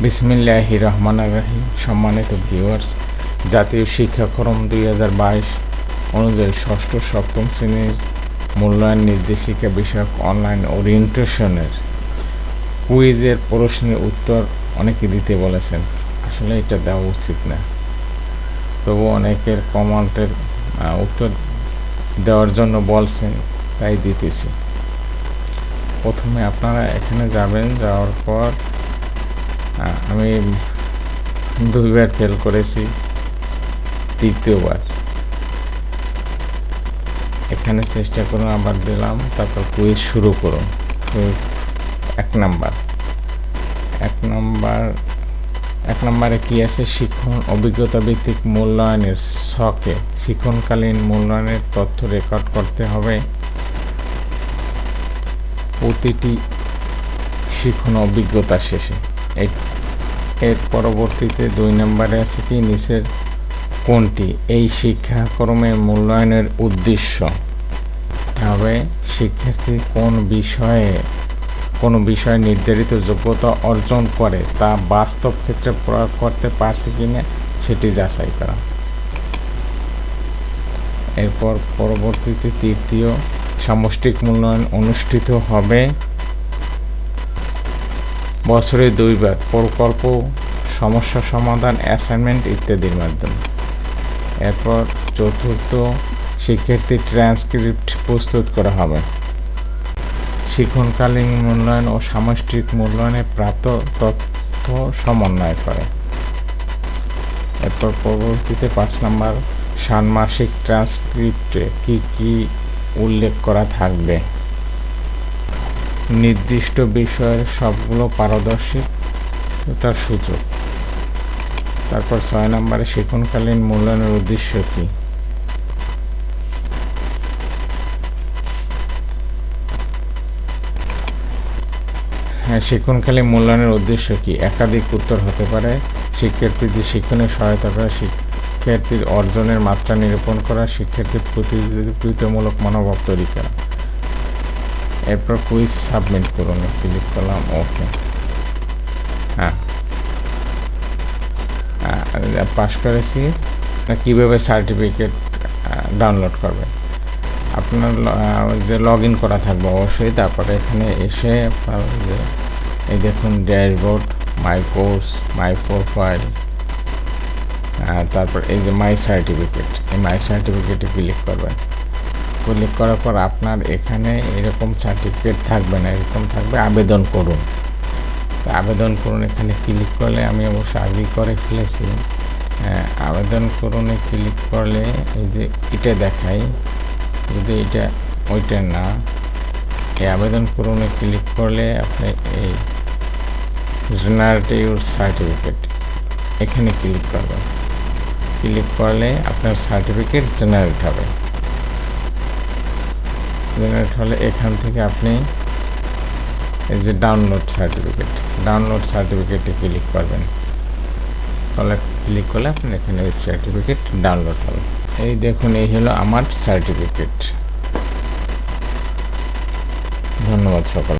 বিসমিল্লাহির রহমানির রহিম। সম্মানিত ভিউয়ার্স, জাতীয় শিক্ষাক্রম 2022 অনুযায়ী ষষ্ঠ সপ্তম শ্রেণীর মূল্যায়ন নির্দেশিকা বিষয়ক অনলাইন ওরিয়েন্টেশনের কুইজের প্রশ্নের উত্তর অনেকে দিতে বলেছেন। আসলে এটা দেওয়া উচিত না, তবু অনেকের কমেন্টের উত্তর দেওয়ার জন্য বলছেন, তাই দিতেছি। প্রথমে আপনারা এখানে যাবেন, যাওয়ার পর আমি 2বার ফেল করেছি, তৃতীয়বার এখানে চেষ্টা করুন, আবার দিলাম, তারপর কুইজ শুরু করুন। এক নম্বরে কি আছে? শিক্ষণ অভিজ্ঞতা ভিত্তিক মূল্যায়নের ছকে শিক্ষণকালীন মূল্যায়নের তথ্য রেকর্ড করতে হবে। প্রতিটি শিক্ষণ অভিজ্ঞতা শেষে এর পরবর্তীতে 2 নম্বরে আছে কি? নিচের কোনটি এই শিক্ষাক্রমের মূল্যায়নের উদ্দেশ্য হবে? শিক্ষার্থী কোন বিষয়ে নির্ধারিত যোগ্যতা অর্জন করে তা বাস্তব ক্ষেত্রে প্রয়োগ করতে পারছে কিনা সেটি যাচাই করা। এরপর পরবর্তীতে তৃতীয়, সামষ্টিক মূল্যায়ন অনুষ্ঠিত হবে বছরে 2বার প্রকল্প, সমস্যা সমাধান, অ্যাসাইনমেন্ট ইত্যাদির মাধ্যমে। এরপর চতুর্থ, শিক্ষার্থীর ট্রান্সক্রিপ্ট প্রস্তুত করা হবে। শিক্ষণকালীন মূল্যায়ন ও সামষ্টিক মূল্যায়নে প্রাপ্ত তথ্য সমন্বয় করে। এরপর পরবর্তীতে 5 নম্বর, ষান্মাসিক ট্রান্সক্রিপ্টে কি উল্লেখ করা থাকবে? নির্দিষ্ট বিষয়ের সবগুলো পারদর্শিতার সুযোগ। তারপর 6 নম্বরে, শিক্ষণকালীন মূল্যায়নের উদ্দেশ্য কি? শিক্ষণকালীন মূল্যায়নের উদ্দেশ্য কি? একাধিক উত্তর হতে পারে। শিক্ষার্থীদের শিক্ষণে সহায়তা করা, শিক্ষার্থীর অর্জনের মাত্রা নিরূপণ করা, শিক্ষার্থীর প্রতিযোগিতামূলক মনোভাব তৈরি করা। এরপর কুইজ সাবমিট করুন, ক্লিক করলাম, ওকে। পাস করেছি। কীভাবে সার্টিফিকেট ডাউনলোড করবে? আপনার যে লগ ইন করা থাকবে অবশ্যই। তারপরে এখানে এসে এই দেখুন ড্যাশবোর্ড, মাই কোর্স, মাই প্রোফাইল, তারপর এই যে মাই সার্টিফিকেট, এই মাই সার্টিফিকেটে ক্লিক করবেন। ক্লিক করার পর আপনার এখানে এরকম সার্টিফিকেট থাকবে না, এরকম থাকবে আবেদন করুন। আবেদন করুন এখানে ক্লিক করলে, আমি অবশ্য আগেই করে ফেলেছি। আবেদন করুনে ক্লিক করলে এই যে এটা দেখাই, যদি এটা ওইটা না, এই আবেদন করুনে ক্লিক করলে আপনি এই জেনারেট ইউর সার্টিফিকেট এখানে ক্লিক করবেন। ক্লিক করলে আপনার সার্টিফিকেট জেনারেট হবে। জেনারেট হলে এখান থেকে আপনি এই যে ডাউনলোড সার্টিফিকেটে ক্লিক করবেন। তাহলে ক্লিক করলে আপনি এখানে এই সার্টিফিকেট ডাউনলোড হবে। এই দেখুন, এই হলো আমার সার্টিফিকেট। ধন্যবাদ সকল।